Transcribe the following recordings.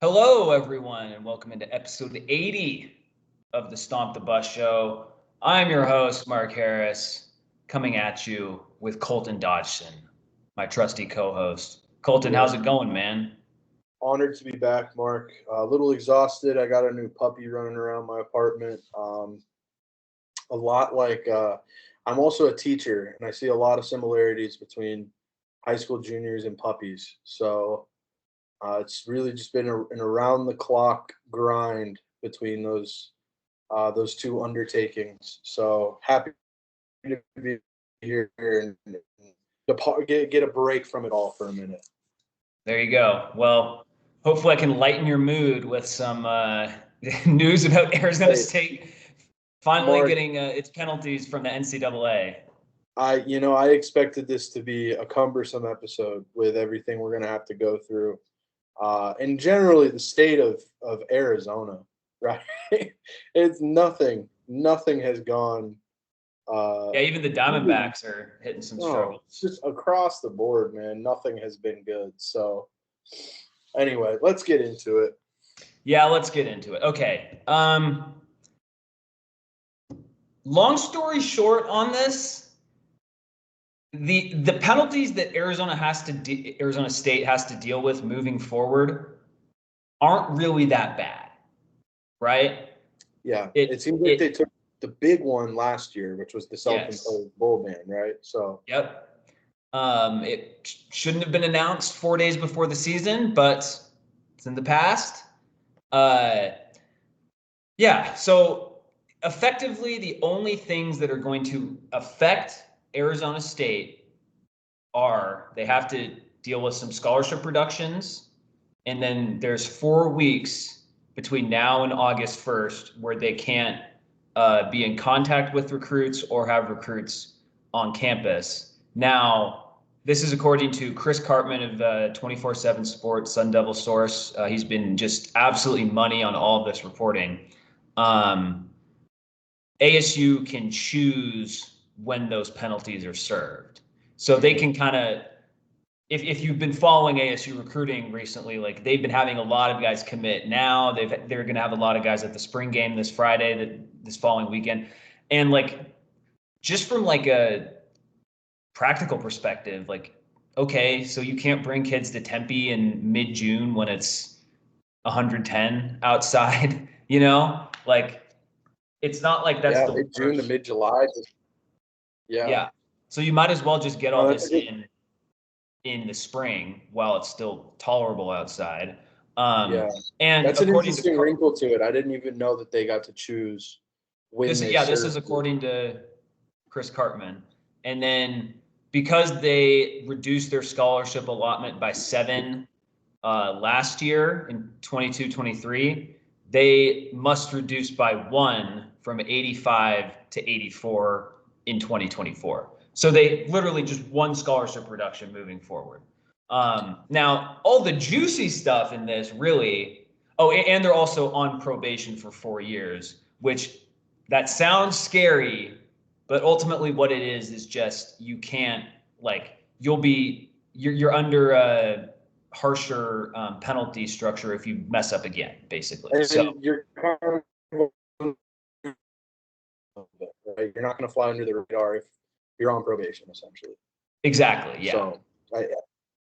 Hello, everyone, and welcome into episode 80 of the Stomp the Bus Show. I'm your host, Mark Harris, coming at you with Colton Dodgson, my trusty co-host. Colton, Yeah, how's it going, man? honored to be back, Mark. A little exhausted. I got a new puppy running around my apartment. A lot like I'm also a teacher, and I see a lot of similarities between high school juniors and puppies. So it's really just been an around the clock grind between those two undertakings. So happy to be here and get a break from it all for a minute. There you go. Well, hopefully I can lighten your mood with some news about Arizona Hey, State finally Mark, getting its penalties from the NCAA. I expected this to be a cumbersome episode with everything we're gonna have to go through, and generally the state of Arizona, right? It's nothing has gone. Yeah, even the Really, Diamondbacks are hitting some no, it's struggles. just across the board, man. Nothing has been good. So anyway, let's get into it. Yeah, let's get into it. Okay. Long story short on this, the penalties that Arizona State has to deal with moving forward aren't really that bad, right? Yeah, it It seems like they it took the big one last year, which was the yes. self-imposed bull ban, right? So Yep. It shouldn't have been announced 4 days before the season, but it's in the past. Uh, yeah. So effectively, the only things that are going to affect Arizona State are they have to deal with some scholarship reductions, and then there's 4 weeks between now and August 1st where they can't be in contact with recruits or have recruits on campus. Now, this is according to Chris Cartman of 24/7 Sports, Sun Devil Source. He's been just absolutely money on all of this reporting. Um, ASU can choose when those penalties are served. So they can kind of, if you've been following ASU recruiting recently, like they've been having a lot of guys commit now. They're going to have a lot of guys at the spring game this Friday, this following weekend, and like just from like a practical perspective, like okay, so you can't bring kids to Tempe in mid-June when it's 110 outside, like it's not like that's yeah, the mid June to worst. mid July. Yeah, Yeah. So you might as well just get no, all that's a this good. in the spring while it's still tolerable outside. Yeah, And that's an according to interesting wrinkle to it. I didn't even know that they got to choose when they this is served it. according to Chris Cartman. And then because they reduced their scholarship allotment by seven last year in 22-23, they must reduce by one from 85 to 84 in 2024. So they literally just one scholarship reduction moving forward. Now, all the juicy stuff in this really, oh, and they're also on probation for 4 years, which that sounds scary, but ultimately what it is just you can't, like, you're under a harsher penalty structure if you mess up again, basically. So And you're kind of right? You're not going to fly under the radar if you're on probation, essentially. exactly, yeah. So,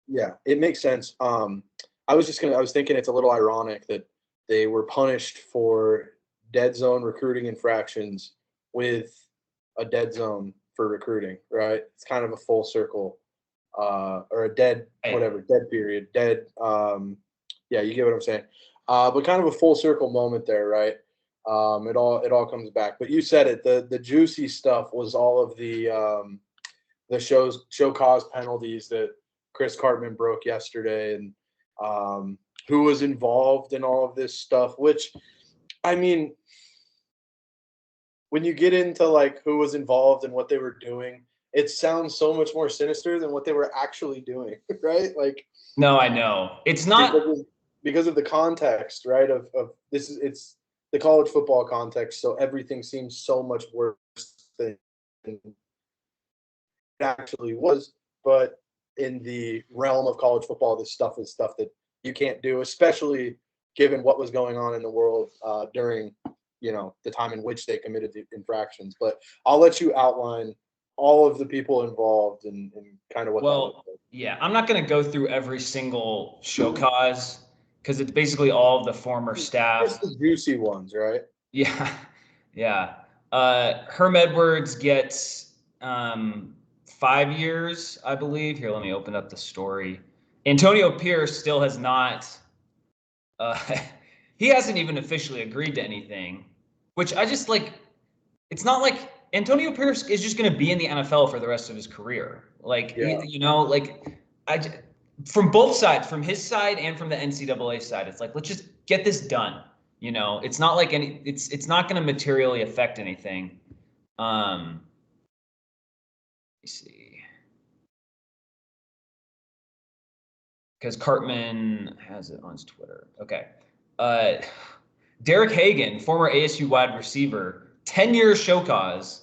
yeah, it makes sense. I was thinking it's a little ironic that they were punished for dead zone recruiting infractions with a dead zone for recruiting, right? It's kind of a full circle, or a Hey, dead period, dead. Yeah, you get what I'm saying. But kind of a full circle moment there, right? It all comes back. But you said it. The juicy stuff was all of the show cause penalties that Chris Cartman broke yesterday, and who was involved in all of this stuff. Which, I mean, when you get into like who was involved and what they were doing, it sounds so much more sinister than what they were actually doing, right? Like no, I know. It's because not of, because of the context, right? Of this is it's the college football context, so everything seems so much worse than it actually was. But in the realm of college football, this stuff is stuff that you can't do, especially given what was going on in the world during, the time in which they committed the infractions. But I'll let you outline all of the people involved and kind of what that looks like. Yeah, I'm not going to go through every single show cause because it's basically all of the former staff. Just the juicy ones, right? Yeah, yeah. Herm Edwards gets 5 years, I believe. Here, let me open up the story. Antonio Pierce still has not. Uh, he hasn't even officially agreed to anything, which I just like. It's not like Antonio Pierce is just going to be in the NFL for the rest of his career. Like, Yeah. from both sides, from his side and from the NCAA side, it's like, let's just get this done. It's not like it's not going to materially affect anything. Let me see. Because Cartman has it on his Twitter. Okay. Derek Hagan, former ASU wide receiver, 10 years show cause.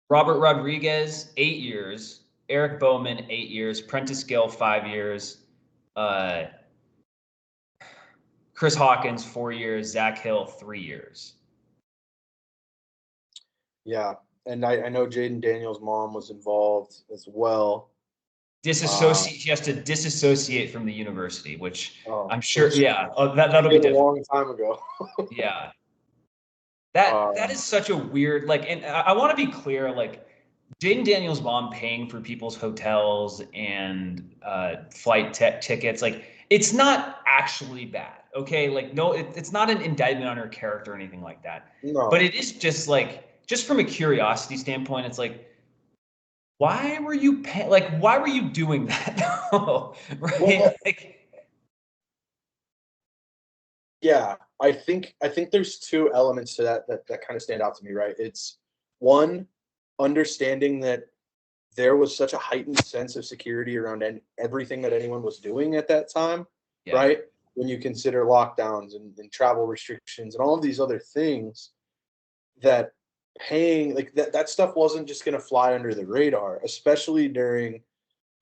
Robert Rodriguez, 8 years. Eric Bowman, 8 years. Prentice Gill, 5 years. Chris Hawkins, 4 years. Zach Hill, 3 years. Yeah. And I know Jaden Daniels' mom was involved as well. He has to disassociate from the university, which I'm sure. Yeah, that'll be a long time ago. Yeah, that is such a weird and I want to be clear. Jaden Daniels' mom paying for people's hotels and flight tickets, it's not actually bad. Okay, no, it's not an indictment on her character or anything like that. No. But it is just just from a curiosity standpoint, it's why were you why were you doing that? Right? Well, yeah, I think there's two elements to that kind of stand out to me, right? It's one, understanding that there was such a heightened sense of security around everything that anyone was doing at that time, right? When you consider lockdowns and travel restrictions and all of these other things, that paying that stuff wasn't just going to fly under the radar, especially during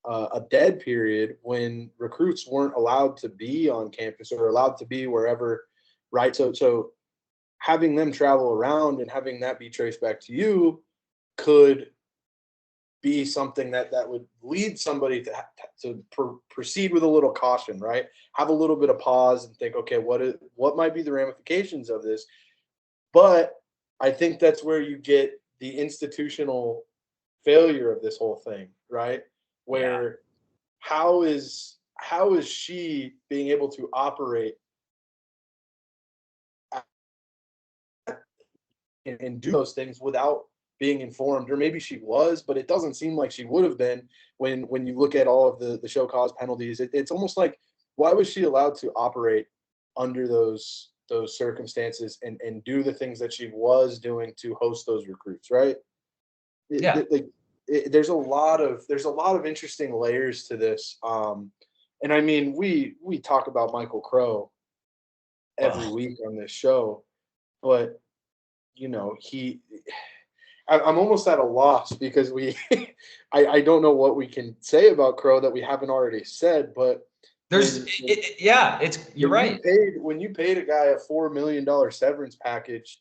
a dead period when recruits weren't allowed to be on campus or allowed to be wherever, right? So having them travel around and having that be traced back to you could be something that would lead somebody to proceed with a little caution, right? Have a little bit of pause and think, okay, what might be the ramifications of this? But I think that's where you get the institutional failure of this whole thing, right? Where how is she being able to operate and do those things without being informed? Or maybe she was, but it doesn't seem like she would have been when you look at all of the show cause penalties. It's almost like, why was she allowed to operate under those circumstances and do the things that she was doing to host those recruits, right? There's a lot of interesting layers to this. And I mean, we talk about Michael Crow every week on this show, but I'm almost at a loss because I don't know what we can say about Crow that we haven't already said, but you're right. When you paid a guy a $4 million severance package,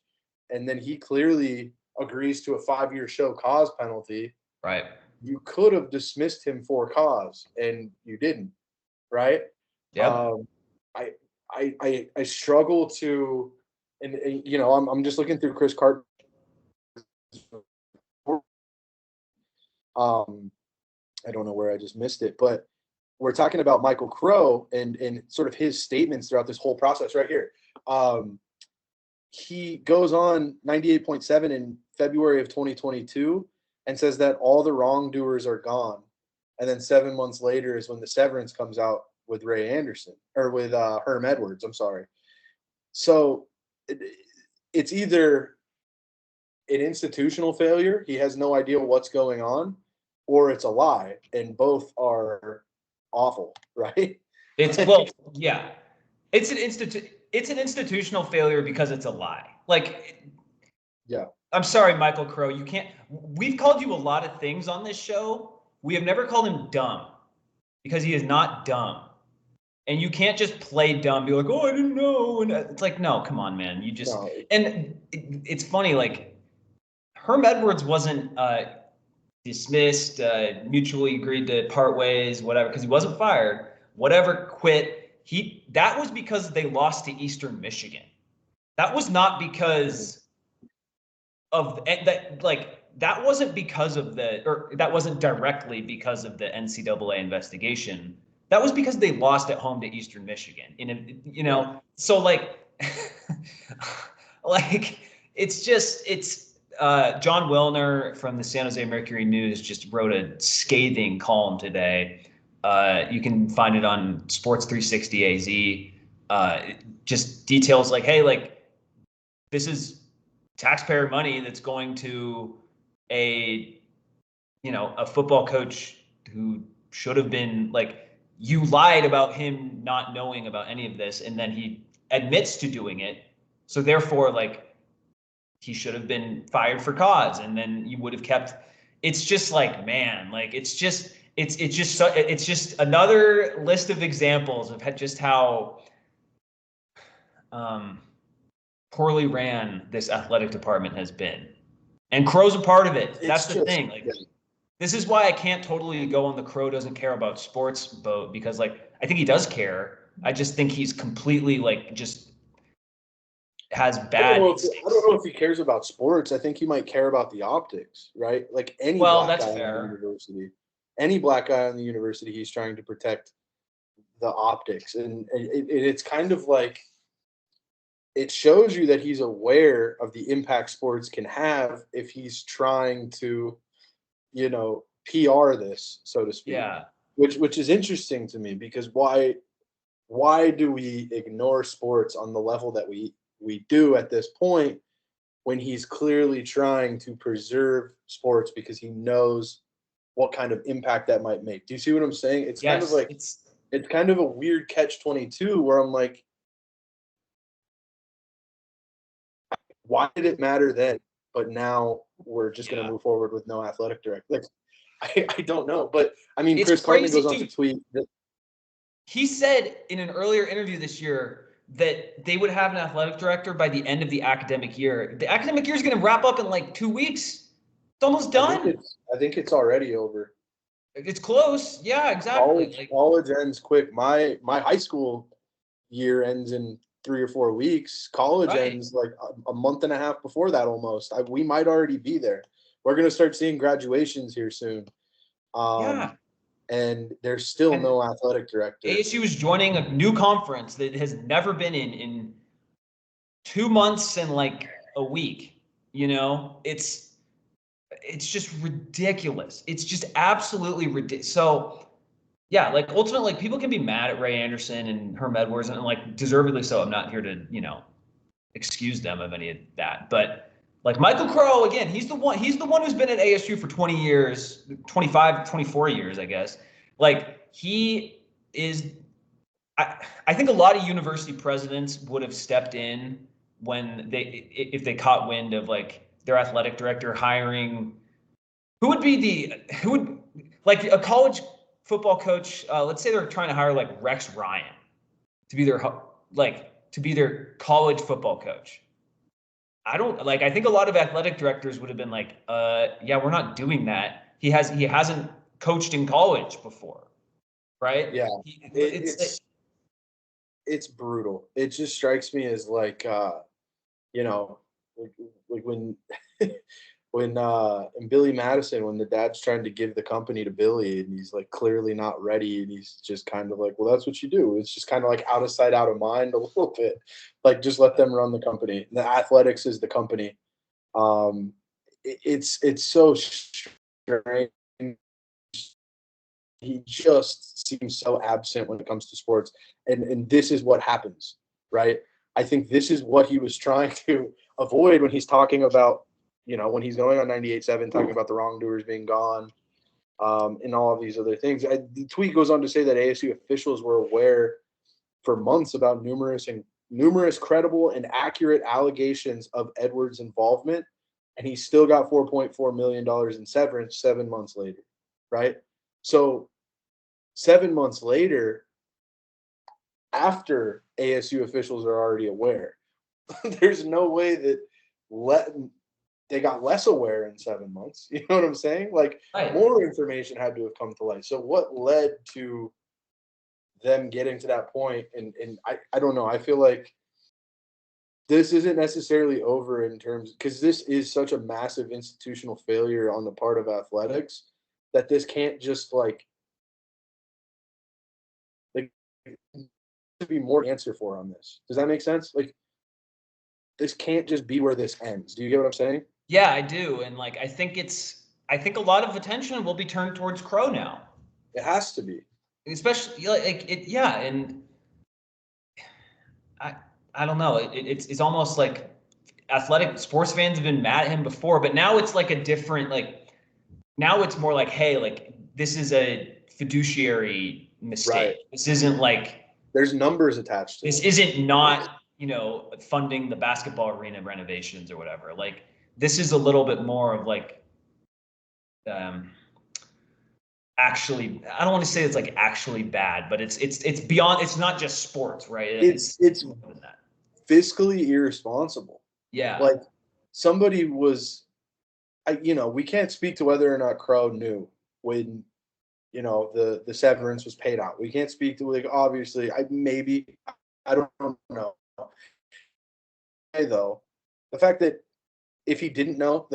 and then he clearly agrees to a 5-year show cause penalty, right? You could have dismissed him for cause, and you didn't, right? Yeah. I struggle to, and I'm just looking through Chris Carter. I don't know where I just missed it, but we're talking about Michael Crow and sort of his statements throughout this whole process right here. He goes on 98.7 in February of 2022 and says that all the wrongdoers are gone. And then 7 months later is when the severance comes out with Ray Anderson, or with Herm Edwards. I'm sorry. So it's either an institutional failure, he has no idea what's going on, or it's a lie, and both are awful, right? It's an institutional failure because it's a lie. Yeah. I'm sorry, Michael Crow. We've called you a lot of things on this show. We have never called him dumb because he is not dumb. And you can't just play dumb, be like, oh, I didn't know. And it's like, no, come on, man. You just, No, and it's funny, like, Herm Edwards wasn't dismissed, mutually agreed to part ways, whatever, because he wasn't fired, whatever, quit. That was because they lost to Eastern Michigan. That was not because of that, like, that wasn't because of or that wasn't directly because of the NCAA investigation. That was because they lost at home to Eastern Michigan. So like, like it's John Wilner from the San Jose Mercury News just wrote a scathing column today. You can find it on Sports 360 AZ. Just details like, hey, like, this is taxpayer money that's going to a a football coach who should have been, like, you lied about him not knowing about any of this, and then he admits to doing it, so therefore, like, he should have been fired for cause, and then you would have kept. It's just like, man, like, it's just another list of examples of just how um poorly ran this athletic department has been. And Crow's a part of it. That's the thing. Like, this is why I can't totally go on the Crow doesn't care about sports boat, because, like, I think he does care. I just think he's completely, like, just has bad instincts. I don't know if he cares about sports. I think he might care about the optics, right? Like any Well, black that's guy in the fair. university, any black guy in the university, he's trying to protect the optics, and it's kind of like it shows you that he's aware of the impact sports can have if he's trying to, PR this, so to speak. Yeah. Which is interesting to me, because why do we ignore sports on the level that we do at this point, when he's clearly trying to preserve sports because he knows what kind of impact that might make? Do you see what I'm saying? It's kind of Yes. like it's kind of a weird catch-22 where I'm like, why did it matter then? But now we're just going to move forward with no athletic director. Like, I don't know, but I mean, It's Chris Cartman crazy, goes on to dude. tweet that He said in an earlier interview this year that they would have an athletic director by the end of the academic year. The academic year is going to wrap up in like 2 weeks. It's almost done. I think it's already over. It's close. Yeah, exactly. Like, College ends quick. My high school year ends in 3 or 4 weeks. College right. ends like a month and a half before that almost. We might already be there. We're going to start seeing graduations here soon. Yeah. And there's still no athletic director. ASU is joining a new conference that has never been in 2 months and like a week. It's just ridiculous. It's just absolutely ridiculous. So yeah, like, ultimately, like, people can be mad at Ray Anderson and Herm Edwards, and, like, deservedly so. I'm not here to, excuse them of any of that. But, like, Michael Crow, again, he's the one who's been at ASU for 20 years, 25, 24 years, I guess. Like, he is I think a lot of university presidents would have stepped in if they caught wind of, like, their athletic director hiring. Who would, like, a college football coach? Let's say they're trying to hire, like, Rex Ryan to be their college football coach. I think a lot of athletic directors would have been like, yeah, we're not doing that. He hasn't coached in college before, right? Yeah, it's brutal. It just strikes me as like, you know, like when and Billy Madison, when the dad's trying to give the company to Billy and he's like clearly not ready, and he's just kind of like, well, that's what you do. It's just kind of like out of sight, out of mind a little bit. Like, just let them run the company. The athletics is the company. It's so strange. He just seems so absent when it comes to sports, and this is what happens, right? I think this is what he was trying to avoid when he's talking about, when he's going on 98.7, talking about the wrongdoers being gone, and all of these other things. The tweet goes on to say that ASU officials were aware for months about numerous credible and accurate allegations of Edwards' involvement, and he still got $4.4 million in severance 7 months later, right? So 7 months later, after ASU officials are already aware. There's no way that they got less aware in 7 months. You know what I'm saying? Like, Right. more information had to have come to light. So what led to them getting to that point? And I don't know. I feel like this isn't necessarily over in terms, because this is such a massive institutional failure on the part of athletics, that this can't just like to be more answer for on this. Does that make sense? Like, this can't just be where this ends. Do you get what I'm saying? Yeah, I do. And like, I think a lot of attention will be turned towards Crow now, It has to be. especially like it. Yeah. And I, I don't know. It's almost like athletic sports fans have been mad at him before, but now it's like a different, like, now it's more like, hey, like, this is a fiduciary mistake. Right. This isn't like, There's numbers attached to this isn't not, funding the basketball arena renovations or whatever. Like, this is a little bit more of like, actually, I don't want to say it's like actually bad, but it's beyond, it's not just sports, right? It's more than that. Fiscally irresponsible. Yeah. Like, somebody was, we can't speak to whether or not Crow knew when, the severance was paid out. We can't speak to, like, obviously, I don't know. Hey, though, the fact that he didn't know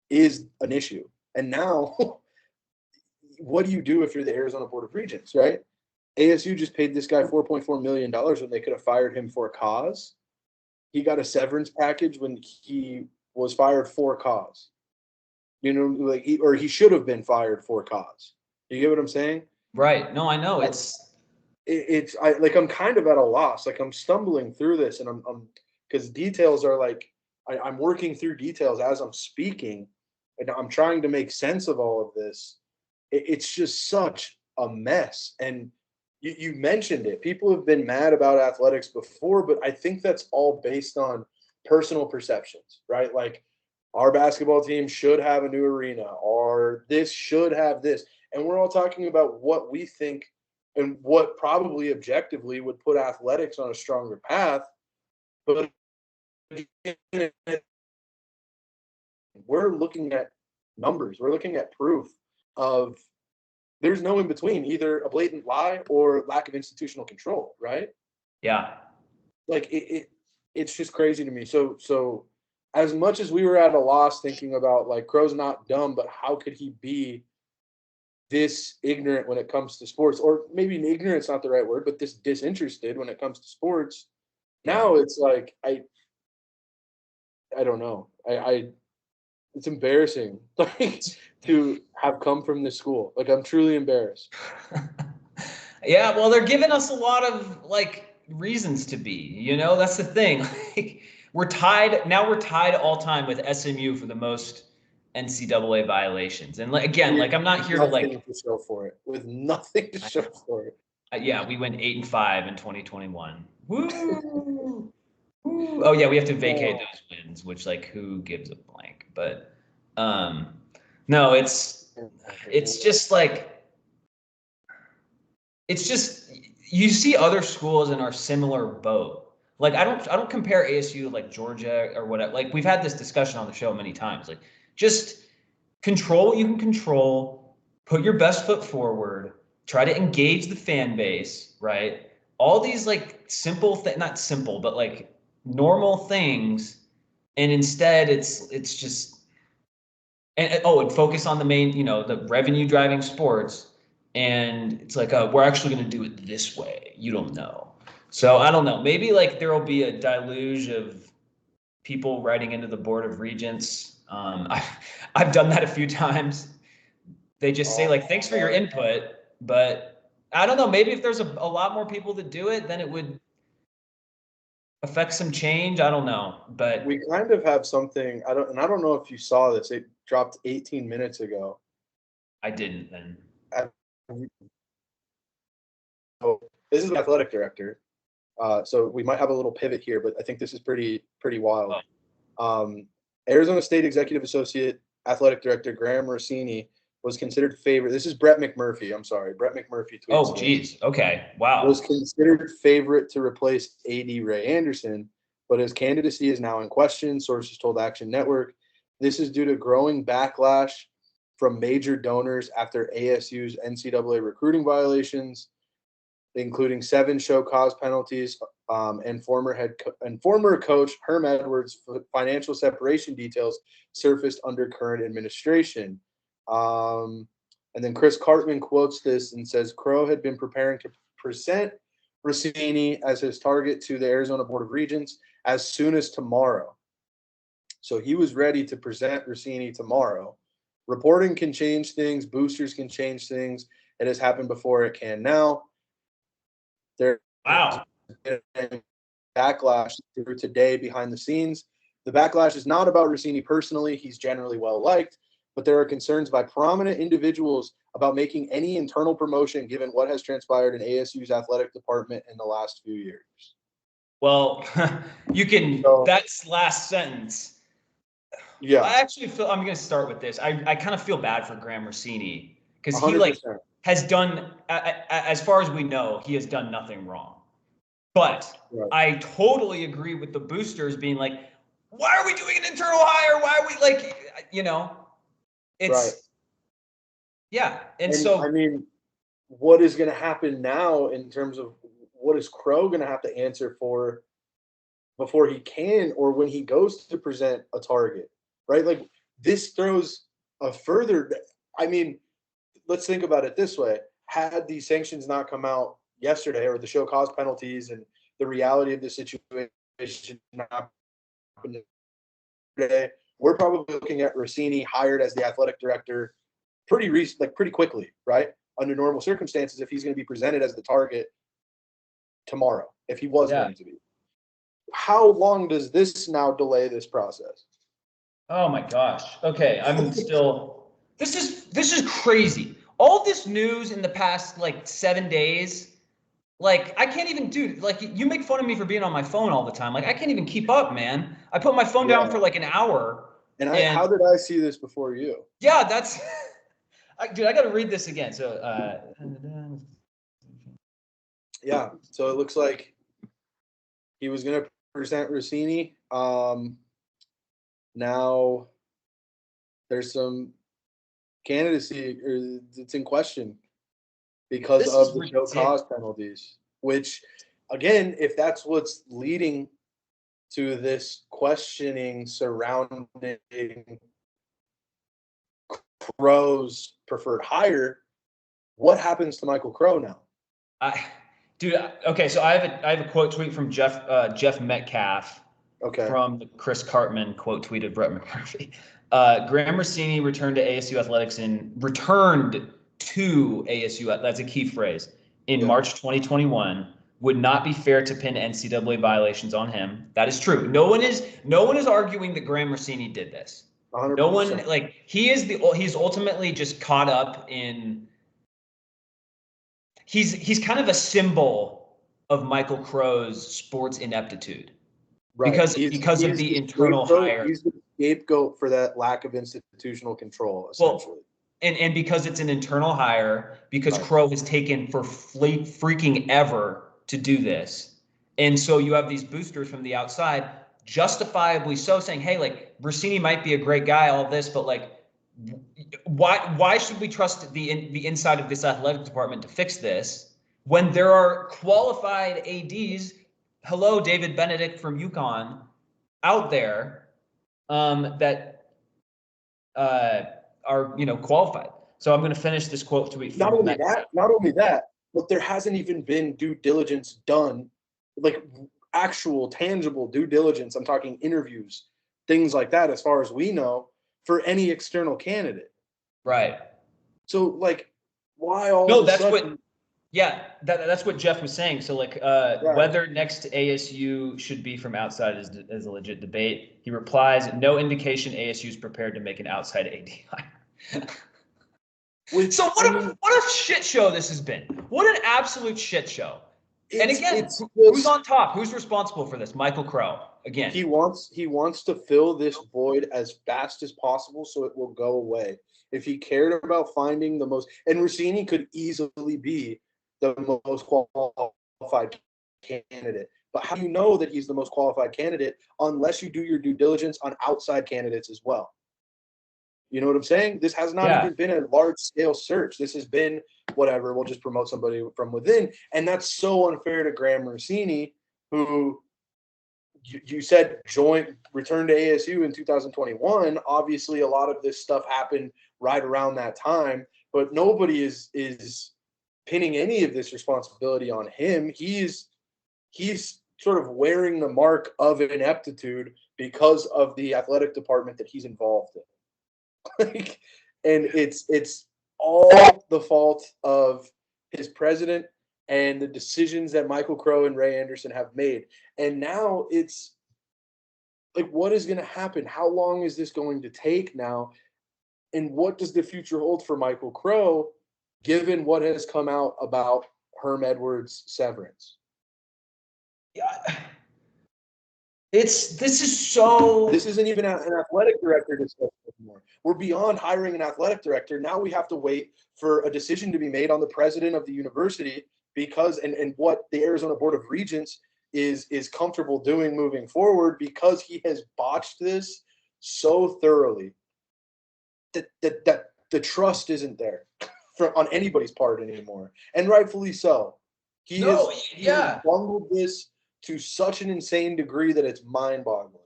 is an issue. And now, what do you do if you're the Arizona Board of Regents, right? ASU just paid this guy $4.4 million when they could have fired him for a cause. He got a severance package when he was fired for a cause. He should have been fired for a cause. You get what I'm saying? Right. No, I know. I'm kind of at a loss. Like, I'm stumbling through this, and I'm because details are like, I'm working through details as I'm speaking, and I'm trying to make sense of all of this. It's just such a mess. And you mentioned it. People have been mad about athletics before, but I think that's all based on personal perceptions, right? Like, our basketball team should have a new arena, or this should have this. And we're all talking about what we think and what probably objectively would put athletics on a stronger path. But we're looking at numbers. We're looking at proof of there's no in between, either a blatant lie or lack of institutional control, right? Yeah. Like, it's just crazy to me. So as much as we were at a loss thinking about, like, Crow's not dumb, but how could he be this ignorant when it comes to sports? Or maybe ignorant's not the right word, but this disinterested when it comes to sports. Yeah. Now it's like, I don't know. It's embarrassing, like, to have come from this school. Like, I'm truly embarrassed. Yeah, well, they're giving us a lot of like reasons to be, that's the thing. Like, we're tied all time with SMU for the most NCAA violations. And like, again, like, I'm not here to like, to show for it, with nothing to show for it. Yeah, we went 8-5 in 2021. Woo! Woo! Oh yeah, we have to vacate those wins, which, like, who gives a blank? But no, it's just like, it's just, you see other schools in our similar boat. Like, I don't compare ASU to like Georgia or whatever. Like, we've had this discussion on the show many times. Like, just control what you can control, put your best foot forward, try to engage the fan base, right? All these like not simple, but like normal things. And instead it's just, and focus on the main, the revenue driving sports. And it's like, we're actually going to do it this way. You don't know. So I don't know. Maybe like there will be a deluge of people writing into the Board of Regents. I've done that a few times. They just say like, thanks for your input, but I don't know. Maybe if there's a lot more people that do it, then it would affect some change. I don't know, but We kind of have something. I don't know if you saw this. It dropped 18 minutes ago. I didn't then. So this is the athletic director. So we might have a little pivot here, but I think this is pretty wild. Arizona State Executive Associate Athletic Director Graham Rossini was considered favorite. This is Brett McMurphy. I'm sorry. Brett McMurphy tweets. Oh, geez. Okay. Wow. Was considered favorite to replace AD Ray Anderson, but his candidacy is now in question, sources told Action Network. This is due to growing backlash from major donors after ASU's NCAA recruiting violations, including 7 show cause penalties, and former coach Herm Edwards' financial separation details surfaced under current administration. And then Chris Cartman quotes this and says, Crow had been preparing to present Rossini as his target to the Arizona Board of Regents as soon as tomorrow. So he was ready to present Rossini tomorrow. Reporting can change things. Boosters can change things. It has happened before. It can now. There's been backlash through today behind the scenes. The backlash is not about Rossini personally. He's generally well-liked. But there are concerns by prominent individuals about making any internal promotion given what has transpired in ASU's athletic department in the last few years. Well, that's last sentence. Yeah. I actually feel, I'm going to start with this. I kind of feel bad for Graham Rossini because he 100%. Has done, as far as we know, he has done nothing wrong. But right. I totally agree with the boosters being like, why are we doing an internal hire? Why are we it's, right. Yeah. And so, I mean, what is going to happen now in terms of what is Crow going to have to answer for before he can, or when he goes to present a target, right? Like this throws a further, I mean, let's think about it this way. Had these sanctions not come out yesterday, or the show cause penalties and the reality of the situation not happened today, we're probably looking at Rossini hired as the athletic director pretty quickly, right? Under normal circumstances, if he's going to be presented as the target tomorrow, if he was going to be. How long does this now delay this process? Oh my gosh. Okay, I'm still. This is crazy. All this news in the past 7 days. I can't even do, you make fun of me for being on my phone all the time. I can't even keep up, man. I put my phone down for an hour. And how did I see this before you? Yeah, that's, dude, I got to read this again. So, yeah, so it looks like he was going to present Rossini. Now there's some candidacy, or it's in question because of the show cause penalties, which, again, if that's what's leading to this questioning surrounding Crow's preferred hire, what happens to Michael Crow now? Okay, so I have a quote tweet from Jeff Metcalf. Okay. From the Chris Cartman quote tweet of Brett McMurphy. Graham Rossini returned to ASU athletics that's a key phrase, in March 2021. Would not be fair to pin NCAA violations on him. That is true. No one is arguing that Graham Rossini did this. 100%. No one, he's ultimately just caught up in, he's kind of a symbol of Michael Crow's sports ineptitude. Right. Because of the internal hire. He's the scapegoat for that lack of institutional control, essentially. Well, and because it's an internal hire, because Crow has taken for freaking ever to do this. And so you have these boosters from the outside, justifiably so, saying, hey, Rossini might be a great guy, all this, but why should we trust the inside of this athletic department to fix this when there are qualified ADs? Hello, David Benedict from UConn, out there that are qualified. So I'm going to finish this quote tweet. Not only that, but there hasn't even been due diligence done, actual tangible due diligence. I'm talking interviews, things like that, as far as we know, for any external candidate. Right. So why all? No, that's what. Yeah, that's what Jeff was saying. So, whether next ASU should be from outside is a legit debate. He replies, no indication ASU is prepared to make an outside AD hire. So what a shit show this has been. What an absolute shit show. And again, who's on top? Who's responsible for this? Michael Crow. Again, he wants to fill this void as fast as possible so it will go away. if he cared about finding the most, and Rossini could easily be the most qualified candidate. But how do you know that he's the most qualified candidate unless you do your due diligence on outside candidates as well? You know what I'm saying? This has not even been a large scale search. This has been whatever. We'll just promote somebody from within. And that's so unfair to Graham Rossini, who you said returned to ASU in 2021. Obviously, a lot of this stuff happened right around that time, but nobody is pinning any of this responsibility on him. He's sort of wearing the mark of ineptitude because of the athletic department that he's involved in. And it's all the fault of his president and the decisions that Michael Crow and Ray Anderson have made. And now it's like, what is going to happen? How long is this going to take now? And what does the future hold for Michael Crow, given what has come out about Herm Edwards' severance? Yeah. This isn't even an athletic director discussion anymore. We're beyond hiring an athletic director. Now we have to wait for a decision to be made on the president of the university, because and what the Arizona Board of Regents is comfortable doing moving forward, because he has botched this so thoroughly that the trust isn't there on anybody's part anymore, and rightfully so. He has bungled this to such an insane degree that it's mind-boggling.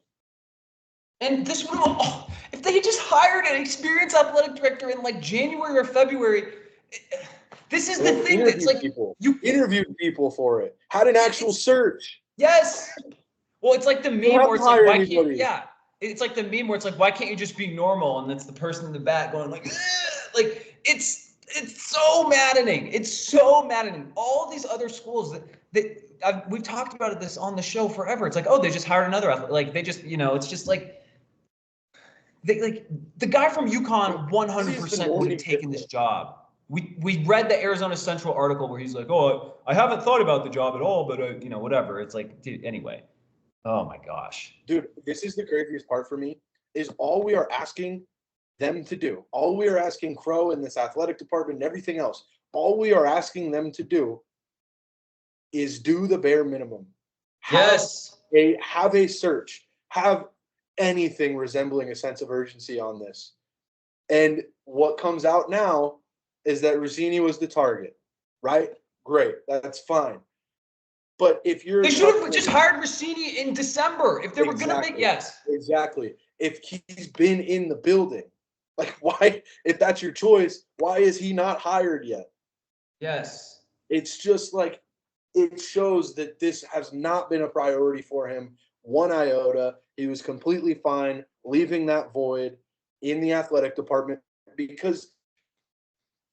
And this would have, if they just hired an experienced athletic director in like January or February. This is the thing that's like you interviewed people for it, had an actual search. Yes. Well, it's like the meme where it's like, why can't? Yeah, it's like the meme where it's like, why can't you just be normal? And it's the person in the back going like it's so maddening. It's so maddening. All these other schools that we've talked about this on the show forever. It's like, oh, they just hired another, like they just, it's just like the guy from UConn 100% would have taken this job. We read the Arizona Central article where he's like, oh, I haven't thought about the job at all, but whatever. It's like, dude, anyway. Oh my gosh. Dude, this is the craziest part for me, is all we are asking them to do, all we are asking Crow and this athletic department and everything else, all we are asking them to do is do the bare minimum. Have a search, have anything resembling a sense of urgency on this. And what comes out now is that Rossini was the target, right? Great, that's fine. But if you're, they should have just hired Rossini in December if they were going to make exactly. If he's been in the building, like, why? If that's your choice, why is he not hired yet? Yes, it's just like, it shows that this has not been a priority for him one iota. He was completely fine leaving that void in the athletic department, because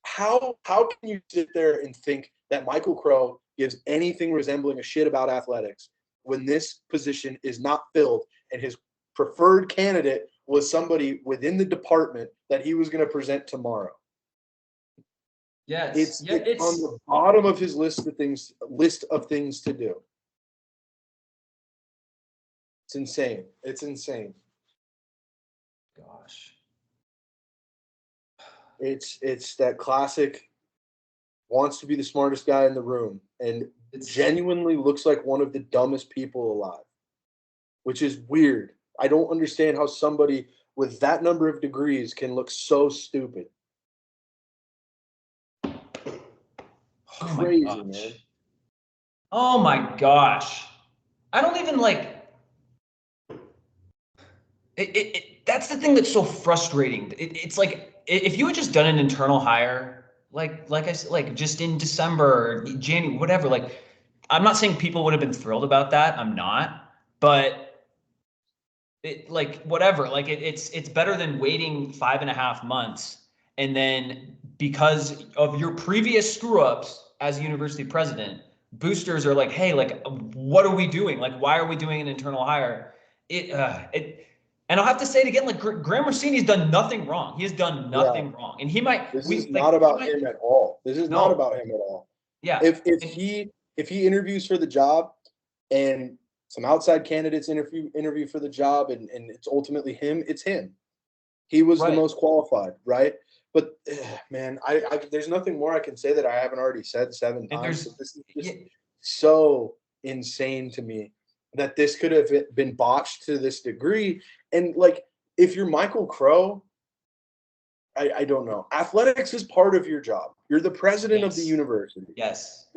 how can you sit there and think that Michael Crow gives anything resembling a shit about athletics when this position is not filled and his preferred candidate was somebody within the department that he was going to present tomorrow? Yes, it's on the bottom of his list of things to do. It's insane. It's insane. Gosh. It's that classic wants to be the smartest guy in the room, and it genuinely looks like one of the dumbest people alive, which is weird. I don't understand how somebody with that number of degrees can look so stupid. Crazy, man. Oh my gosh. I don't even like it. That's the thing that's so frustrating. It's like, if you had just done an internal hire, like I said, like just in December, January, whatever, like, I'm not saying people would have been thrilled about that. I'm not, but whatever, like it's better than waiting 5.5 months. And then because of your previous screw ups as university president, boosters are like, hey, like, what are we doing? Like, why are we doing an internal hire? And I'll have to say it again, like, Graham Rossini's done nothing wrong. He has done nothing wrong. And he might. This is not about him at all. This is not about him at all. Yeah. If he interviews for the job and some outside candidates interview for the job and it's ultimately him, it's him. He was the most qualified, right? But man, I there's nothing more I can say that I haven't already said 7 And times. there's But this is yeah, just so insane to me that this could have been botched to this degree. And like, if you're Michael Crow, I don't know. Athletics is part of your job. You're the president of the yes, university. yes,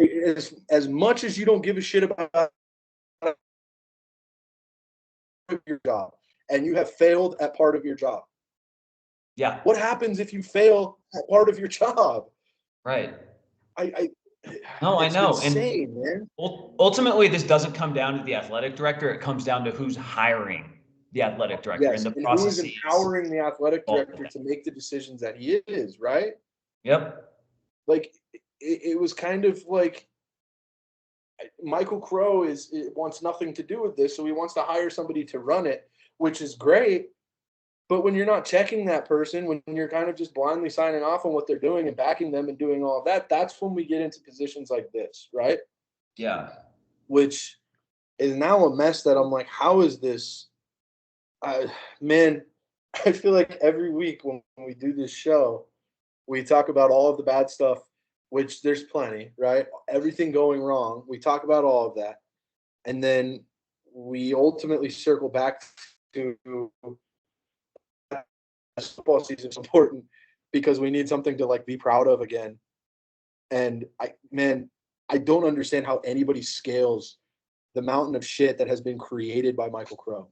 As much as you don't give a shit about your job, and you have failed at part of your job. yeah, What happens if you fail at part of your job? right. I No, I it's know. And insane, man. ultimately, this doesn't come down to the athletic director. It comes down to who's hiring the athletic director and Yes, the and who is processes empowering the athletic involved with director that. to make the decisions that he is, right? Yep. Like it was kind of like Michael Crow wants nothing to do with this, so he wants to hire somebody to run it, which is great. But when you're not checking that person, when you're kind of just blindly signing off on what they're doing and backing them and doing all of that, that's when we get into positions like this, right? Yeah. Which is now a mess that I'm like, how is this? Man, I feel like every week when we do this show, we talk about all of the bad stuff, which there's plenty, right? Everything going wrong. We talk about all of that. And then we ultimately circle back to football season is important because we need something to like be proud of again. And I don't understand how anybody scales the mountain of shit that has been created by Michael Crow.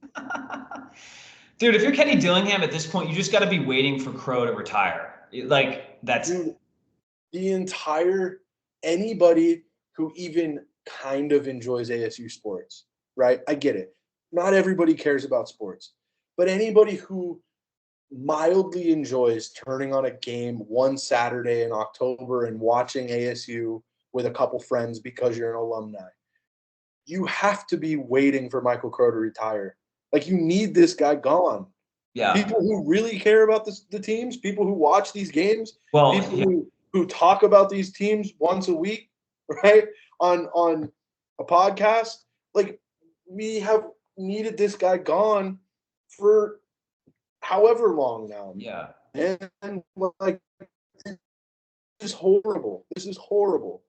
Dude, if you're Kenny Dillingham at this point, you just got to be waiting for Crow to retire. Like, that's Dude, the entire anybody who even kind of enjoys ASU sports, right? I get it. Not everybody cares about sports, but anybody who mildly enjoys turning on a game one Saturday in October and watching ASU with a couple friends because you're an alumni. You have to be waiting for Michael Crow to retire. Like you need this guy gone. yeah. People who really care about the teams, people who watch these games, Well, people who talk about these teams once a week, right? On a podcast. Like we have needed this guy gone for however long now. yeah. And like this is horrible. This is horrible.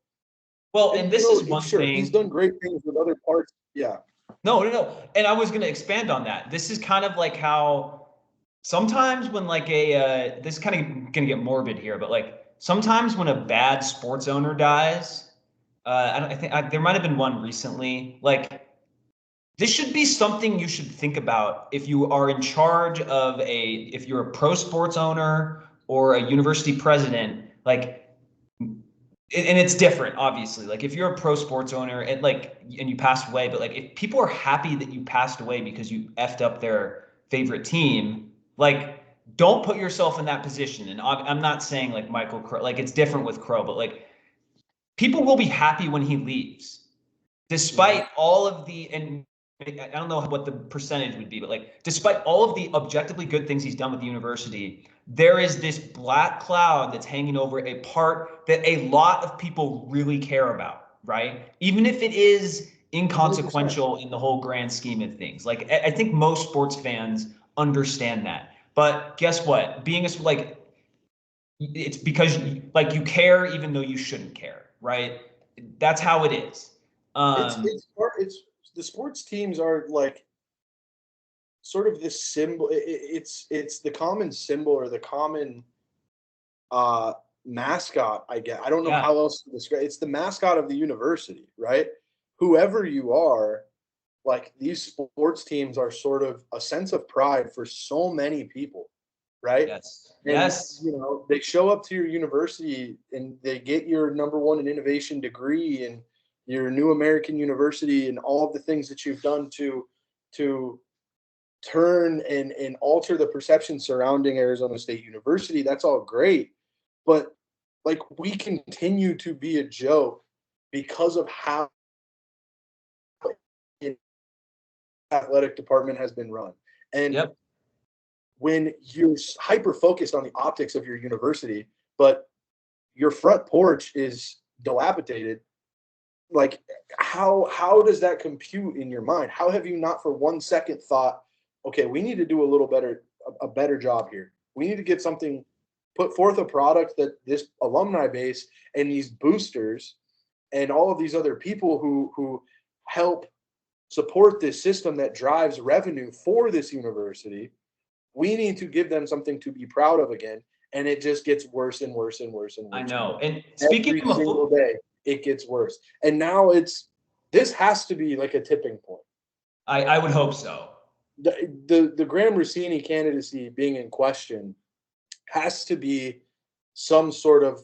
Well, And and this is one sure, he's thing. done great things with other parts. Yeah. No, no, no. And I was going to expand on that. This is kind of like how sometimes when like this is kind of going to get morbid here, but like sometimes when a bad sports owner dies, I think there might have been one recently. Like this should be something you should think about if you are in charge of if you're a pro sports owner or a university president, like, and it's different, obviously. Like if you're a pro sports owner and you passed away, but like if people are happy that you passed away because you effed up their favorite team, like don't put yourself in that position. And I'm not saying like Michael Crow, like it's different with Crow, but like people will be happy when he leaves Mhm. despite all of and I don't know what the percentage would be, but like despite all of the objectively good things he's done with the university, there is this black cloud that's hanging over a part that a lot of people really care about, right? Even if it is 100%. inconsequential in the whole grand scheme of things. Like I think most sports fans understand that. But guess what? Being a like it's because like you care even though you shouldn't care, right? That's how it is. Um, It's the sports teams are like sort of this symbol. It's the common symbol or the common uh mascot, I guess. I don't know yeah, how else to describe. It's the mascot of the university, right? Whoever you are, like these sports teams are sort of a sense of pride for so many people, right? yes, And yes, you know, they show up to your university and they get your number one in innovation degree and your new American university and all of the things that you've done to turn and alter the perception surrounding Arizona State University. That's all great. But like we continue to be a joke because of how the athletic department has been run. And yep, when you're hyper focused on the optics of your university, but your front porch is dilapidated, like how does that compute in your mind? How have you not for 1 second thought, okay, we need to do a little better, a better job here. We need to get something put forth a product that this alumni base and these boosters and all of these other people who help support this system that drives revenue for this university, we need to give them something to be proud of again. And it just gets worse and worse and worse and worse. I know. And speaking every of single day, it gets worse. And now this has to be like a tipping point. I would hope so. The Graham Rossini candidacy being in question has to be some sort of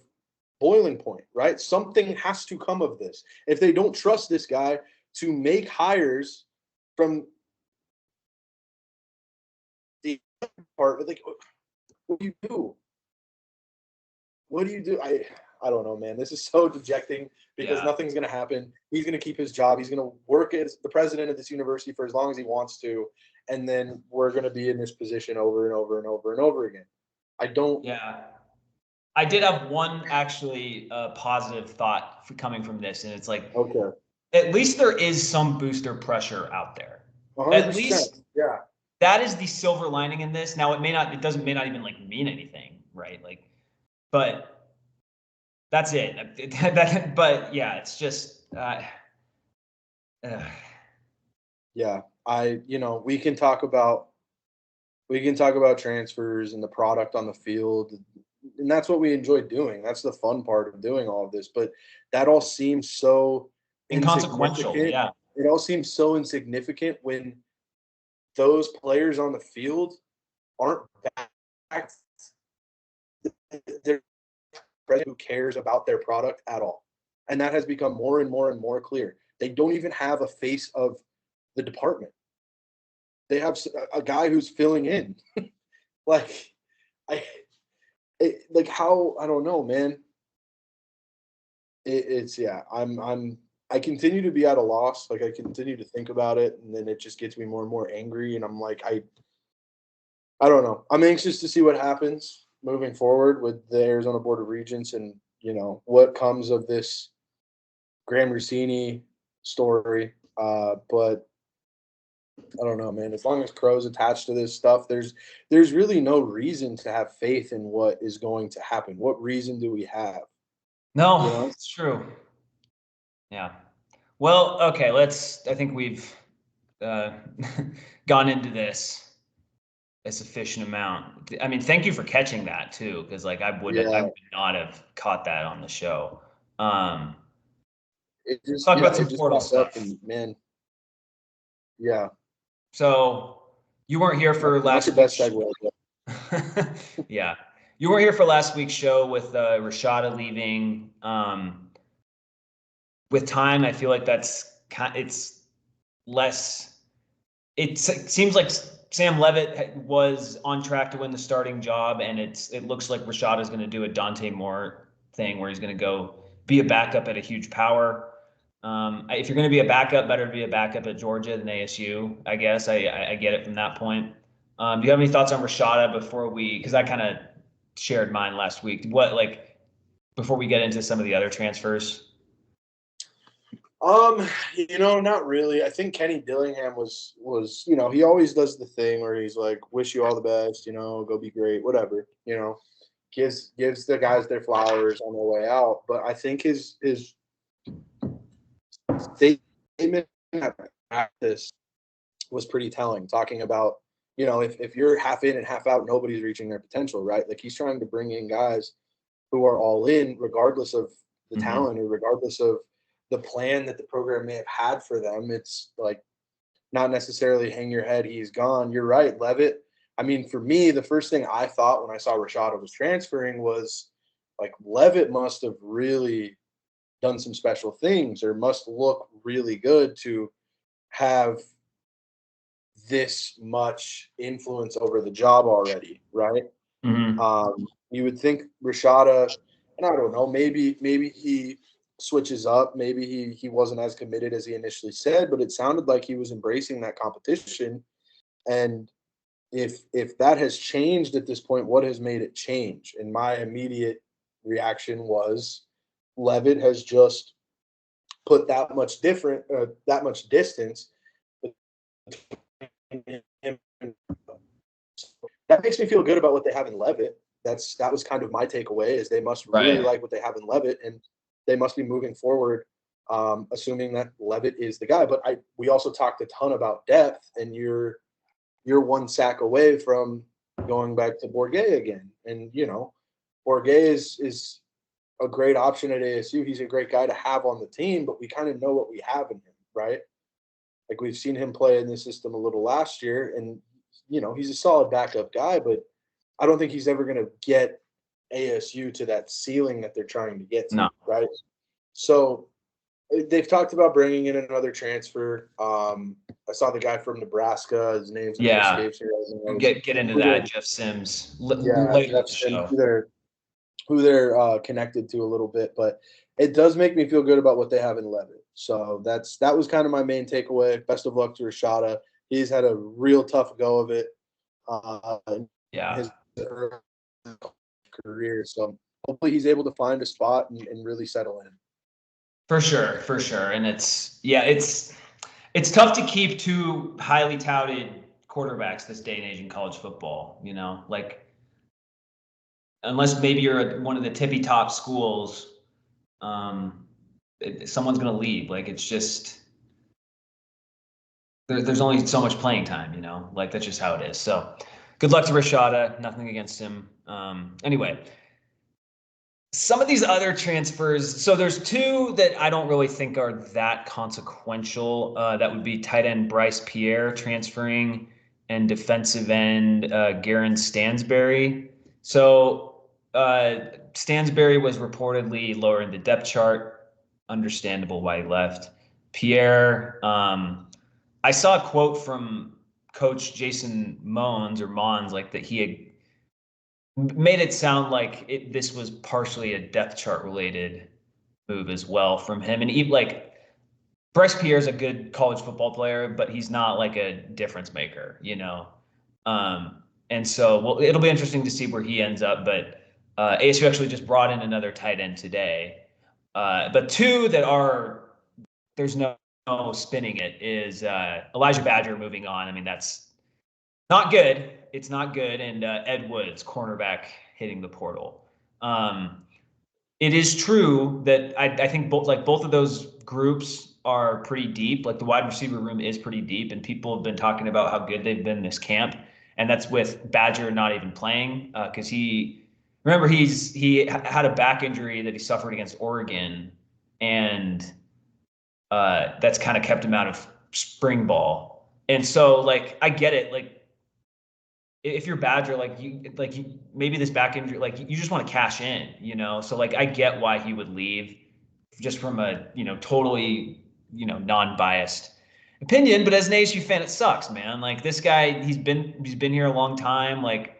boiling point, right? Something has to come of this. If they don't trust this guy to make hires from the part, like, what do you do? What do you do? I don't know, man. This is so dejecting because nothing's going to happen. He's going to keep his job. He's going to work as the president of this university for as long as he wants to. And then we're going to be in this position over and over and over and over again. I don't. Yeah. I did have one actually positive thought coming from this. And it's like, okay, at least there is some booster pressure out there. 100%, At least yeah. That is the silver lining in this. Now it may not even like mean anything, right? Like, but that's it. But yeah, it's just yeah. We can talk about transfers and the product on the field, and that's what we enjoy doing. That's the fun part of doing all of this. But that all seems so inconsequential. Yeah. It all seems so insignificant when those players on the field aren't back. They're president who cares about their product at all. And that has become more and more and more clear. They don't even have a face of the department. They have a guy who's filling in. I don't know, man. I continue to be at a loss. Like, I continue to think about it, and then it just gets me more and more angry. And I'm like, I don't know. I'm anxious to see what happens moving forward with the Arizona Board of Regents and, what comes of this Graham Rossini story. But I don't know, man. As long as Crow's attached to this stuff, there's really no reason to have faith in what is going to happen. What reason do we have? No, it's true. Yeah. Well, okay. I think we've gone into this a sufficient amount. I mean, thank you for catching that too, because like I would not have caught that on the show. Talk about some portal stuff, man. Yeah. So you weren't here for last week's segue. Yeah. You weren't here for last week's show with Rashada leaving. With time, I feel like it's less. It seems like Sam Levitt was on track to win the starting job, and it looks like Rashada is going to do a Dante Moore thing where he's going to go be a backup at a huge power. If you're going to be a backup, better to be a backup at Georgia than ASU, I guess. I get it from that point. Do you have any thoughts on Rashada because I kind of shared mine last week. Before we get into some of the other transfers? Not really. I think Kenny Dillingham was, he always does the thing where he's like, wish you all the best, go be great, whatever, gives the guys their flowers on their way out. But I think his statement at practice was pretty telling, talking about, if you're half in and half out, nobody's reaching their potential, right? Like, he's trying to bring in guys who are all in, regardless of the talent or regardless of the plan that the program may have had for them. It's like, not necessarily hang your head, he's gone. You're right, Levitt. I mean, for me, the first thing I thought when I saw Rashada was transferring was like, Levitt must have really done some special things or must look really good to have this much influence over the job already, right? You would think Rashada, and I don't know, maybe he switches up, maybe he wasn't as committed as he initially said, but it sounded like he was embracing that competition. And if that has changed at this point, what has made it change? And my immediate reaction was Levitt has just put that much distance between him. That makes me feel good about what they have in Levitt. that was kind of my takeaway, is they must really Right. like what they have in Levitt, and they must be moving forward, assuming that Levitt is the guy. But we also talked a ton about depth, and you're one sack away from going back to Bourget again. And Bourget is a great option at ASU. He's a great guy to have on the team, but we kind of know what we have in him, right? Like, we've seen him play in this system a little last year, and he's a solid backup guy, but I don't think he's ever going to get ASU to that ceiling that they're trying to get to, No. right? So they've talked about bringing in another transfer. I saw the guy from Nebraska. His name's Yeah. escapes me right now. Get into that, Jeff Sims, Yeah, later in Jeff the Sims, show. who they're connected to a little bit, but it does make me feel good about what they have in Levitt. So that was kind of my main takeaway. Best of luck to Rashada. He's had a real tough go of it in Yeah. his career. So hopefully he's able to find a spot and really settle in. For sure. And it's tough to keep two highly touted quarterbacks this day and age in college football, like, unless maybe you're one of the tippy top schools, someone's going to leave. Like, it's just, there's only so much playing time, like, that's just how it is. So good luck to Rashada. Nothing against him. Anyway, some of these other transfers. So there's two that I don't really think are that consequential. That would be tight end Bryce Pierre transferring and defensive end Garen Stansberry. So Stansberry was reportedly lower in the depth chart. Understandable why he left. Pierre, I saw a quote from Coach Jason Mons, like, that he had made it sound like this was partially a depth chart related move as well from him. And even, like, Bryce Pierre's a good college football player, but he's not like a difference maker, And so, well, it'll be interesting to see where he ends up. But ASU actually just brought in another tight end today. But two that there's no spinning it is Elijah Badger moving on. I mean, that's not good. It's not good. And Ed Woods, cornerback, hitting the portal. It is true that I think both of those groups are pretty deep. Like, the wide receiver room is pretty deep, and people have been talking about how good they've been this camp. And that's with Badger not even playing, because he had a back injury that he suffered against Oregon, and that's kind of kept him out of spring ball. And so, like, I get it. Like, if you're Badger, maybe this back injury, like, you just want to cash in, So, like, I get why he would leave, just from a totally non-biased opinion. But as an ASU fan, it sucks, man. Like, this guy, he's been here a long time. Like,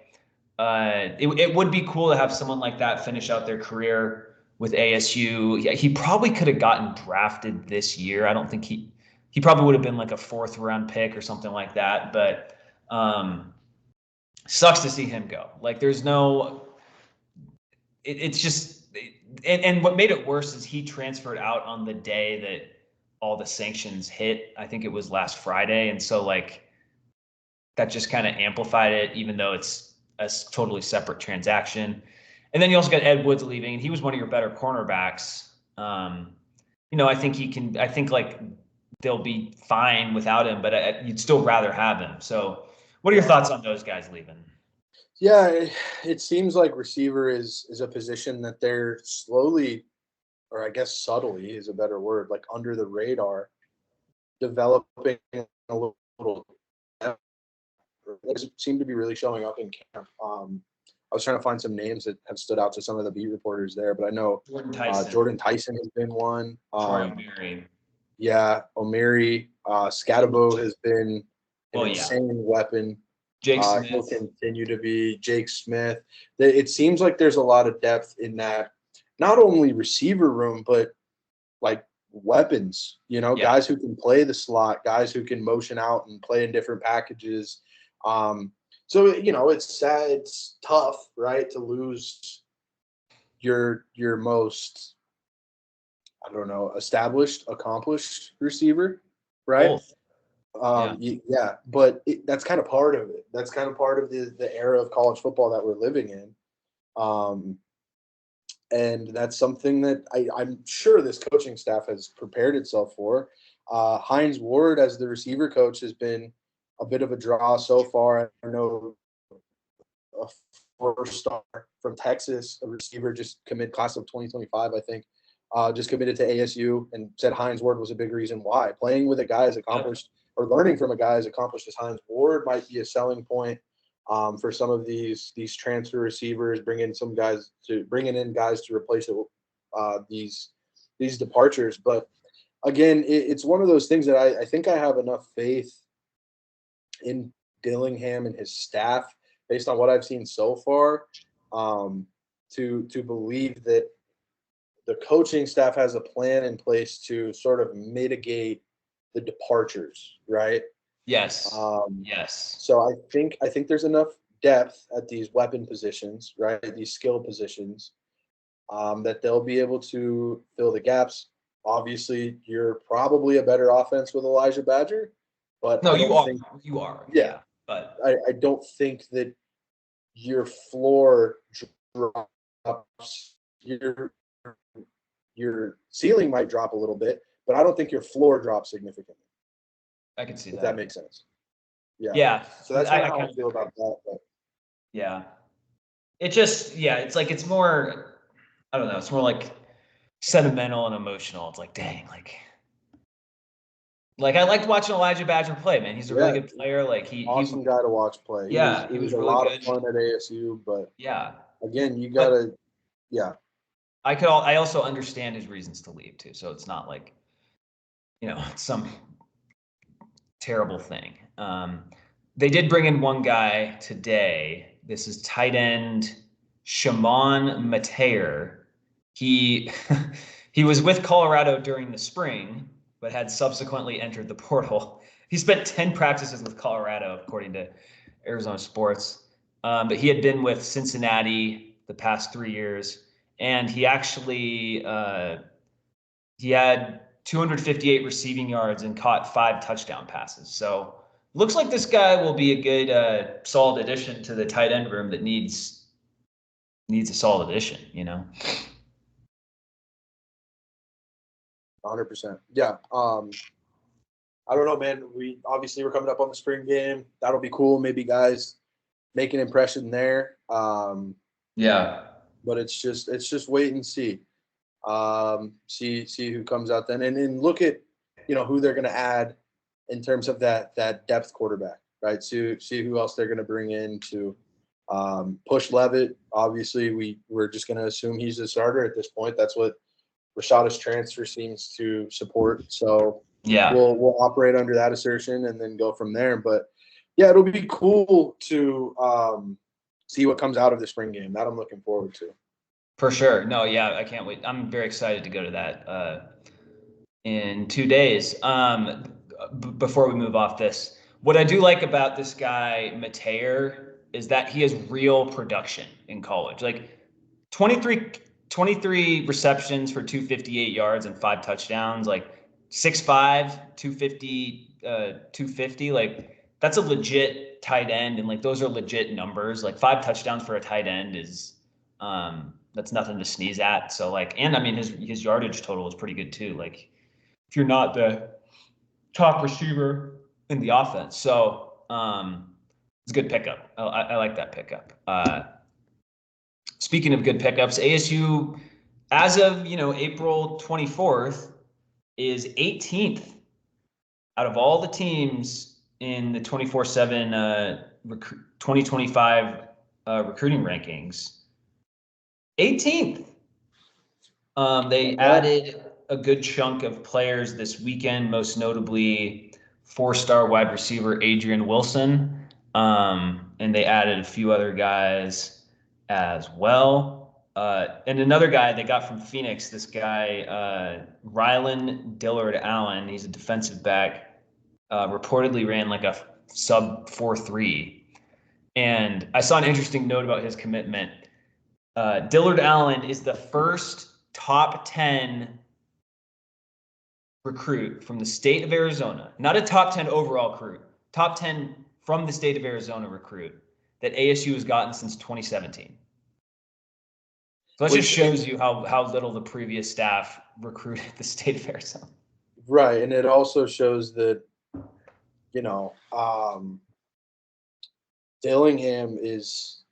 it would be cool to have someone like that finish out their career with ASU. He probably could have gotten drafted this year. I don't think he probably would have been like a 4th round pick or something like that. But sucks to see him go. Like, there's no, it's just, and what made it worse is he transferred out on the day that all the sanctions hit. I think it was last Friday. And so, like, that just kind of amplified it, even though it's a totally separate transaction. And then you also got Ed Woods leaving, and he was one of your better cornerbacks. I think like they'll be fine without him, but you'd still rather have him. So what are your thoughts on those guys leaving? Yeah, it seems like receiver is a position that they're slowly, or I guess subtly is a better word, like under the radar, developing a little. It seemed to be really showing up in camp. I was trying to find some names that have stood out to some of the beat reporters there, but I know Jordan Tyson has been one. Troy O'Meary. Yeah, O'Meary. Scatabo has been an insane weapon. Jake Smith. He'll continue to be Jake Smith. It seems like there's a lot of depth in that, not only receiver room, but like weapons, guys who can play the slot, guys who can motion out and play in different packages. So, it's sad, it's tough, right, to lose your most, I don't know, established, accomplished receiver, right? Yeah, but that's kind of part of it. That's kind of part of the era of college football that we're living in. And that's something that I'm sure this coaching staff has prepared itself for. Hines Ward, as the receiver coach, has been a bit of a draw so far. I know a four-star from Texas, a receiver just committed class of 2025, I think, just committed to ASU, and said Hines Ward was a big reason why. Playing with a guy as accomplished or learning from a guy as accomplished as Hines Ward might be a selling point for some of these transfer receivers, bringing in guys to replace these departures. But again, it's one of those things that I think I have enough faith in Dillingham and his staff, based on what I've seen so far, to believe that the coaching staff has a plan in place to sort of mitigate the departures, right? Yes. Yes. So I think there's enough depth at these weapon positions, right? These skill positions, that they'll be able to fill the gaps. Obviously, you're probably a better offense with Elijah Badger, but No, I you don't are. think You are. yeah, But I don't think that your floor drops. Your ceiling might drop a little bit, but I don't think your floor drops significantly. I can see If that. that makes sense. Yeah. Yeah. So that's kind of how I feel about that. But. Yeah. It just, yeah, it's like, it's more, I don't know, it's more like sentimental and emotional. It's like, dang, like I liked watching Elijah Badger play, man. He's a really good player. Like awesome guy to watch play. Yeah, He was a really lot good. of fun at ASU, but yeah, again, you gotta, yeah. I also understand his reasons to leave too. So it's not like, some terrible thing. They did bring in one guy today. This is tight end Shimon Mateer. He he was with Colorado during the spring, but had subsequently entered the portal. He spent 10 practices with Colorado, according to Arizona Sports. But he had been with Cincinnati the past 3 years, and he actually he had 258 receiving yards and caught 5 touchdown passes. So looks like this guy will be a good, solid addition to the tight end room that needs a solid addition. 100%. Yeah. I don't know, man. We're coming up on the spring game. That'll be cool. Maybe guys make an impression there. Yeah. But it's just wait and see. See who comes out then, and look at who they're going to add in terms of that depth quarterback, right? See who else they're going to bring in to push Levitt. Obviously, we're just going to assume he's a starter at this point. That's what Rashada's transfer seems to support. So Yeah, we'll operate under that assertion and then go from there. But yeah, it'll be cool to see what comes out of the spring game. That I'm looking forward to. for sure. No, yeah, I can't wait. I'm very excited to go to that in 2 days. Before we move off this, what I do like about this guy Mateer is that he has real production in college. Like 23 receptions for 258 yards and 5 touchdowns, like 6'5", 250, 250. Like that's a legit tight end, and like those are legit numbers. Like 5 touchdowns for a tight end is that's nothing to sneeze at. So like, and I mean his yardage total is pretty good too. Like if you're not the top receiver in the offense. So it's a good pickup. I like that pickup. Speaking of good pickups, ASU, as of April 24th, is 18th out of all the teams in the 24/7 2025 recruiting rankings. 18th. They added a good chunk of players this weekend, most notably 4-star wide receiver Adrian Wilson, and they added a few other guys as well. And another guy they got from Phoenix, this guy, Rylan Dillard Allen, he's a defensive back, reportedly ran like a sub 4.3. And I saw an interesting note about his commitment. Dillard Allen is the first top 10 recruit from the state of Arizona, not a top 10 overall recruit, top 10 from the state of Arizona recruit that ASU has gotten since 2017. So that just shows you how little the previous staff recruited the state of Arizona. Right, and it also shows that, Dillingham is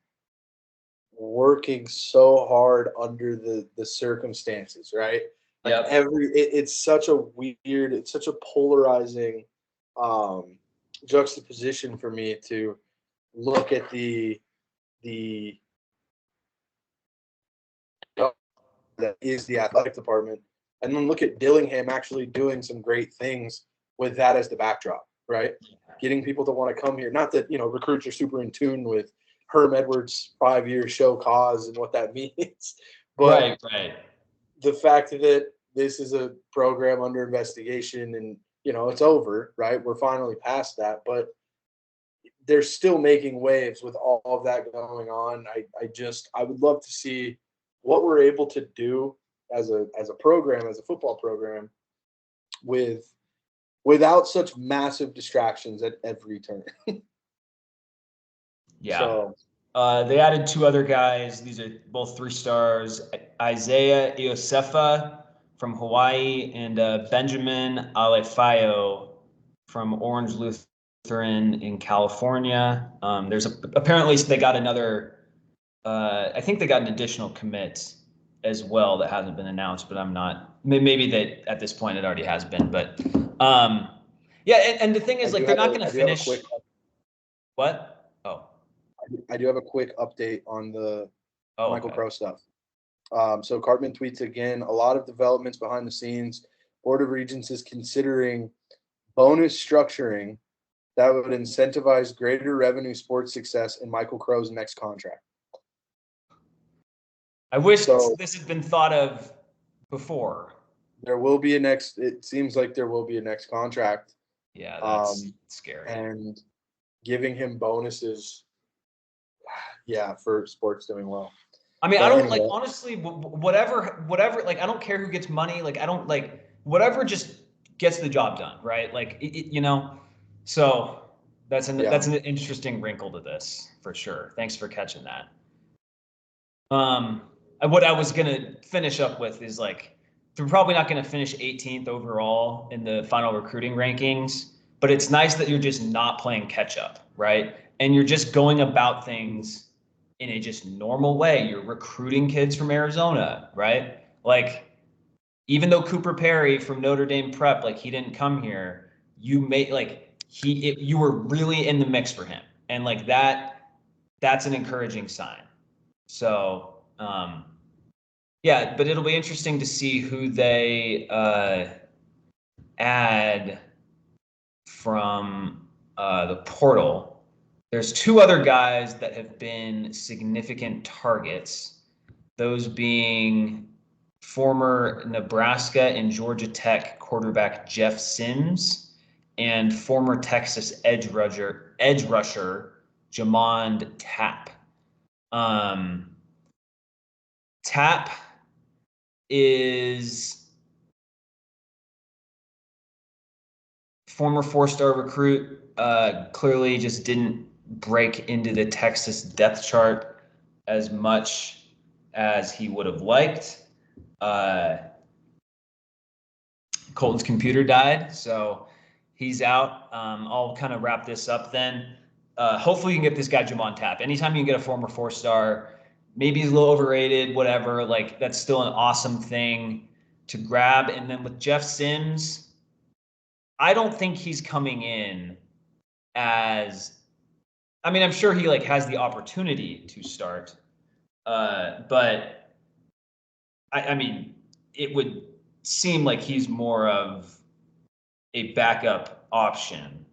working so hard under the circumstances, right? Like Yep. it's such a weird, it's such a polarizing juxtaposition for me to look at the that is the athletic department, and then look at Dillingham actually doing some great things with that as the backdrop, right? Getting people to want to come here. Not that recruits are super in tune with Herm Edwards' 5-year show cause and what that means, but Right. the fact that this is a program under investigation and it's over, right? We're finally past that, but they're still making waves with all of that going on. I would love to see what we're able to do as a program, as a football program, without such massive distractions at every turn. Yeah. So they added 2 other guys. These are both 3 stars. Isaiah Iosefa from Hawaii and Benjamin Alefayo from Orange Lutheran in California. Apparently they got another. I think they got an additional commit as well that hasn't been announced, but I'm not. Maybe that at this point it already has been, but yeah. And the thing is, like, they're not going to finish. What? Oh. I do have a quick update on the Michael Okay. Crow stuff. So Cartman tweets again, a lot of developments behind the scenes. Board of Regents is considering bonus structuring that would incentivize greater revenue sports success in Michael Crow's next contract. I wish this had been thought of before. There will be it seems like there will be a next contract. Yeah, that's scary. And giving him bonuses, for sports doing well. I mean, I don't like, honestly, whatever, like, I don't care who gets money. Like, I don't like whatever just gets the job done, right? Like, so that's an interesting wrinkle to this for sure. Thanks for catching that. What I was gonna finish up with is, like, they're probably not gonna finish 18th overall in the final recruiting rankings, but it's nice that you're just not playing catch up, right? And you're just going about things in a just normal way. You're recruiting kids from Arizona, right? Like, even though Cooper Perry from Notre Dame Prep, like, he didn't come here, you were really in the mix for him. And, like, that's an encouraging sign. So, yeah, but it'll be interesting to see who they add from the portal. There's 2 other guys that have been significant targets, those being former Nebraska and Georgia Tech quarterback Jeff Sims and former Texas edge rusher Jamond Tapp. Tapp is former 4-star recruit, clearly just didn't break into the Texas depth chart as much as he would have liked. Colton's computer died, so he's out. I'll kind of wrap this up then. Hopefully you can get this guy Jamon Tapp. Anytime you can get a former 4-star, maybe he's a little overrated, whatever, like, that's still an awesome thing to grab. And then with Jeff Sims, I don't think he's coming in as, I mean, I'm sure he, like, has the opportunity to start, but I mean, it would seem like he's more of a backup option